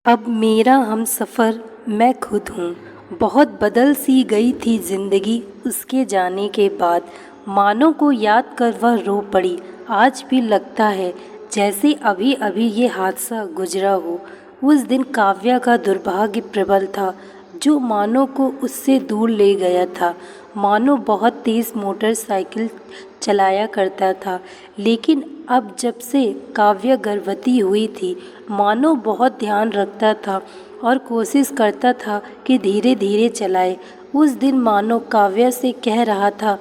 अब मेरा हमसफ़र मैं खुद हूँ। बहुत बदल सी गई थी ज़िंदगी उसके जाने के बाद। मानो को याद कर वह रो पड़ी। आज भी लगता है जैसे अभी अभी ये हादसा गुजरा हो। उस दिन काव्या का दुर्भाग्य प्रबल था जो मानो को उससे दूर ले गया था। मानो बहुत तेज़ मोटरसाइकिल चलाया करता था, लेकिन अब जब से काव्या गर्भवती हुई थी, मानो बहुत ध्यान रखता था और कोशिश करता था कि धीरे धीरे चलाए। उस दिन मानो काव्या से कह रहा था,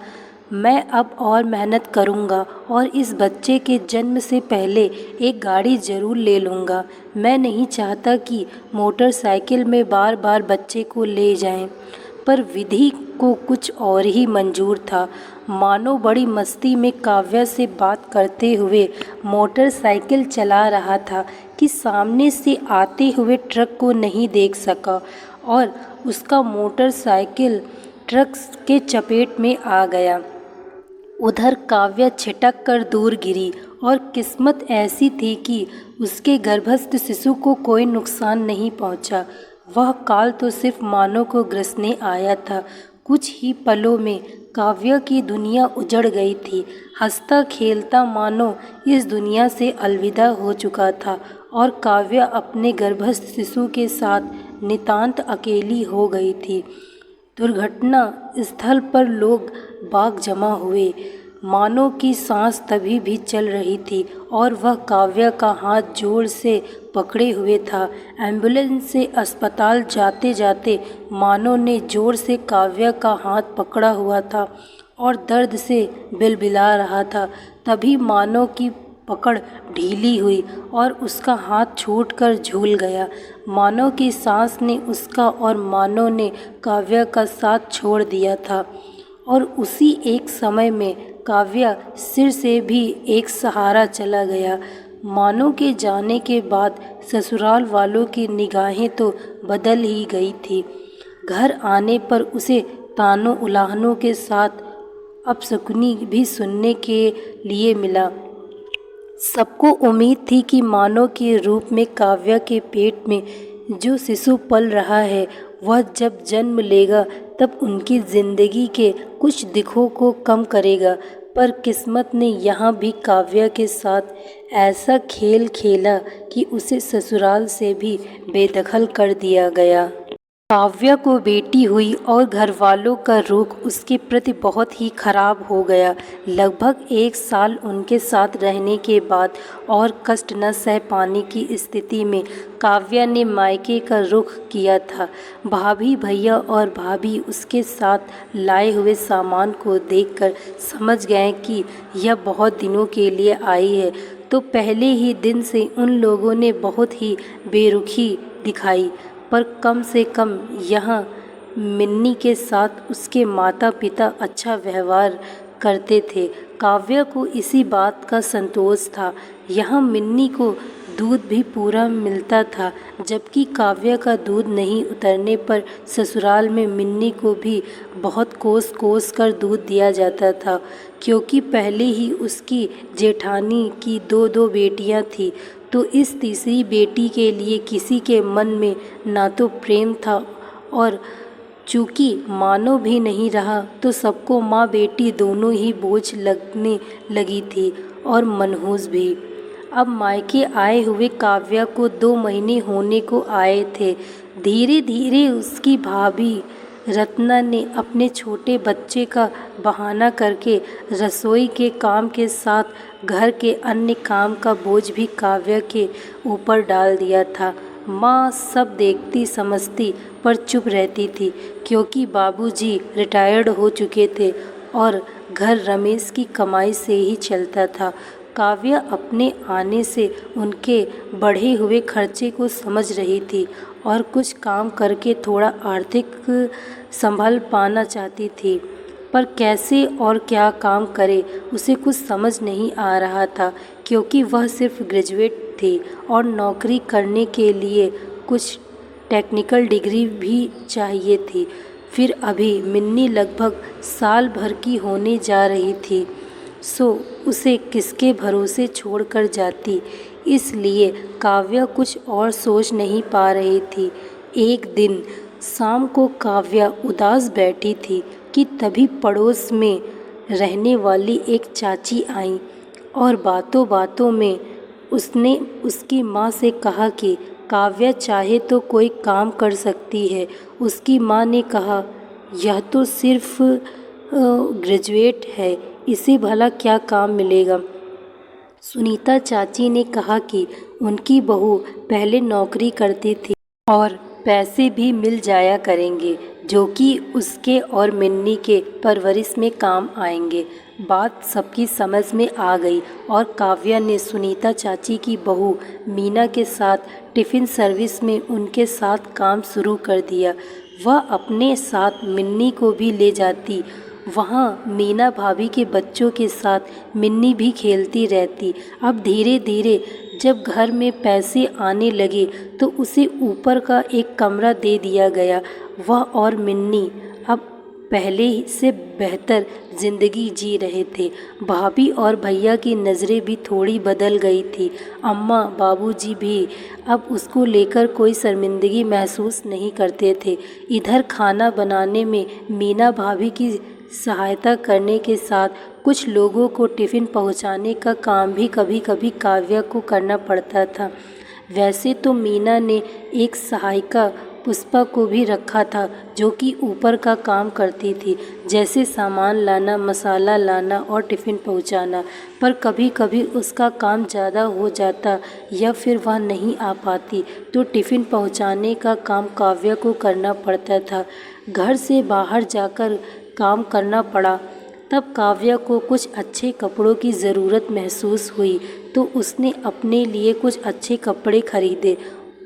मैं अब और मेहनत करूँगा और इस बच्चे के जन्म से पहले एक गाड़ी ज़रूर ले लूँगा। मैं नहीं चाहता कि मोटरसाइकिल में बार बार बच्चे को ले जाएं। पर विधि को कुछ और ही मंजूर था। मानो बड़ी मस्ती में काव्या से बात करते हुए मोटरसाइकिल चला रहा था कि सामने से आते हुए ट्रक को नहीं देख सका और उसका मोटरसाइकिल ट्रक के चपेट में आ गया। उधर काव्या छिटक कर दूर गिरी और किस्मत ऐसी थी कि उसके गर्भस्थ शिशु को कोई नुकसान नहीं पहुंचा। वह काल तो सिर्फ मानो को ग्रसने आया था। कुछ ही पलों में काव्या की दुनिया उजड़ गई थी। हंसता खेलता मानो इस दुनिया से अलविदा हो चुका था और काव्या अपने गर्भस्थ शिशु के साथ नितांत अकेली हो गई थी। दुर्घटना स्थल पर लोग बाग जमा हुए। मानो की सांस तभी भी चल रही थी और वह काव्या का हाथ जोर से पकड़े हुए था। एम्बुलेंस से अस्पताल जाते जाते मानो ने जोर से काव्या का हाथ पकड़ा हुआ था और दर्द से बिलबिला रहा था। तभी मानो की पकड़ ढीली हुई और उसका हाथ छूटकर झूल गया। मानो की सांस ने उसका और मानो ने काव्या का साथ छोड़ दिया था और उसी एक समय में काव्या सिर से भी एक सहारा चला गया। मानो के जाने के बाद ससुराल वालों की निगाहें तो बदल ही गई थी। घर आने पर उसे तानों उलाहनों के साथ अपशकुनी भी सुनने के लिए मिला। सबको उम्मीद थी कि मानो के रूप में काव्या के पेट में जो शिशु पल रहा है, वह जब जन्म लेगा तब उनकी ज़िंदगी के कुछ दुखों को कम करेगा। पर किस्मत ने यहाँ भी काव्या के साथ ऐसा खेल खेला कि उसे ससुराल से भी बेदखल कर दिया गया। काव्या को बेटी हुई और घर वालों का रुख उसके प्रति बहुत ही खराब हो गया। लगभग 1 साल उनके साथ रहने के बाद और कष्ट न सह पाने की स्थिति में काव्या ने मायके का रुख किया था। भाभी भैया और भाभी उसके साथ लाए हुए सामान को देखकर समझ गए कि यह बहुत दिनों के लिए आई है, तो पहले ही दिन से उन लोगों ने बहुत ही बेरुखी दिखाई। पर कम से कम यहाँ मिन्नी के साथ उसके माता पिता अच्छा व्यवहार करते थे। काव्या को इसी बात का संतोष था। यहाँ मिन्नी को दूध भी पूरा मिलता था, जबकि काव्या का दूध नहीं उतरने पर ससुराल में मिन्नी को भी बहुत कोस कोस कर दूध दिया जाता था, क्योंकि पहले ही उसकी जेठानी की 2 बेटियां थीं। तो इस तीसरी बेटी के लिए किसी के मन में ना तो प्रेम था और चूँकि मानो भी नहीं रहा तो सबको माँ बेटी दोनों ही बोझ लगने लगी थी और मनहूस भी। अब मायके आए हुए काव्या को 2 महीने होने को आए थे। धीरे धीरे उसकी भाभी रत्ना ने अपने छोटे बच्चे का बहाना करके रसोई के काम के साथ घर के अन्य काम का बोझ भी काव्या के ऊपर डाल दिया था। माँ सब देखती समझती पर चुप रहती थी, क्योंकि बाबूजी रिटायर्ड हो चुके थे और घर रमेश की कमाई से ही चलता था। काव्या अपने आने से उनके बढ़े हुए खर्चे को समझ रही थी और कुछ काम करके थोड़ा आर्थिक संभल पाना चाहती थी, पर कैसे और क्या काम करे उसे कुछ समझ नहीं आ रहा था, क्योंकि वह सिर्फ ग्रेजुएट थी और नौकरी करने के लिए कुछ टेक्निकल डिग्री भी चाहिए थी। फिर अभी मिन्नी लगभग साल भर की होने जा रही थी, सो उसे किसके भरोसे छोड़कर जाती। इसलिए काव्या कुछ और सोच नहीं पा रही थी। एक दिन शाम को काव्या उदास बैठी थी कि तभी पड़ोस में रहने वाली एक चाची आईं और बातों बातों में उसने उसकी माँ से कहा कि काव्या चाहे तो कोई काम कर सकती है। उसकी माँ ने कहा, यह तो सिर्फ ग्रेजुएट है, इसे भला क्या काम मिलेगा। सुनीता चाची ने कहा कि उनकी बहू पहले नौकरी करती थी और पैसे भी मिल जाया करेंगे जो कि उसके और मिन्नी के परवरिश में काम आएंगे। बात सबकी समझ में आ गई और काव्या ने सुनीता चाची की बहू मीना के साथ टिफ़िन सर्विस में उनके साथ काम शुरू कर दिया। वह अपने साथ मिन्नी को भी ले जाती। वहाँ मीना भाभी के बच्चों के साथ मिन्नी भी खेलती रहती। अब धीरे धीरे जब घर में पैसे आने लगे तो उसे ऊपर का एक कमरा दे दिया गया। वह और मिन्नी अब पहले से बेहतर ज़िंदगी जी रहे थे। भाभी और भैया की नज़रें भी थोड़ी बदल गई थी। अम्मा बाबूजी भी अब उसको लेकर कोई शर्मिंदगी महसूस नहीं करते थे। इधर खाना बनाने में मीना भाभी की सहायता करने के साथ कुछ लोगों को टिफ़िन पहुंचाने का काम भी कभी कभी काव्या को करना पड़ता था। वैसे तो मीना ने एक सहायिका पुष्पा को भी रखा था जो कि ऊपर का काम करती थी, जैसे सामान लाना, मसाला लाना और टिफ़िन पहुंचाना। पर कभी कभी उसका काम ज़्यादा हो जाता या फिर वह नहीं आ पाती तो टिफ़िन पहुंचाने का काम काव्या को करना पड़ता था। घर से बाहर जाकर काम करना पड़ा। तब काव्या को कुछ अच्छे कपड़ों की ज़रूरत महसूस हुई तो उसने अपने लिए कुछ अच्छे कपड़े खरीदे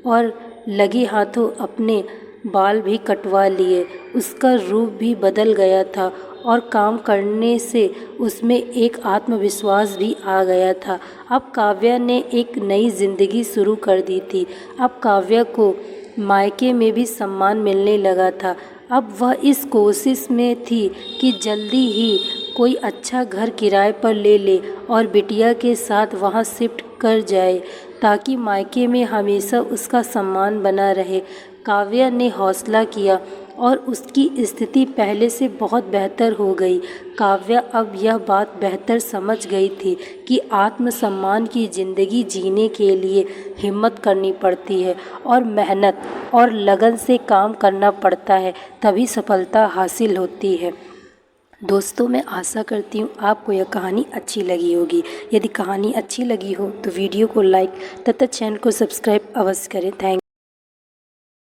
और लगे हाथों अपने बाल भी कटवा लिए। उसका रूप भी बदल गया था और काम करने से उसमें एक आत्मविश्वास भी आ गया था। अब काव्या ने एक नई ज़िंदगी शुरू कर दी थी। अब काव्या को मायके में भी सम्मान मिलने लगा था। अब वह इस कोशिश में थी कि जल्दी ही कोई अच्छा घर किराए पर ले ले और बिटिया के साथ वहां शिफ्ट कर जाए ताकि मायके में हमेशा उसका सम्मान बना रहे। काव्या ने हौसला किया और उसकी स्थिति पहले से बहुत बेहतर हो गई। काव्या अब यह बात बेहतर समझ गई थी कि आत्मसम्मान की ज़िंदगी जीने के लिए हिम्मत करनी पड़ती है और मेहनत और लगन से काम करना पड़ता है, तभी सफलता हासिल होती है। दोस्तों, मैं आशा करती हूँ आपको यह कहानी अच्छी लगी होगी। यदि कहानी अच्छी लगी हो तो वीडियो को लाइक तथा चैनल को सब्सक्राइब अवश्य करें। थैंक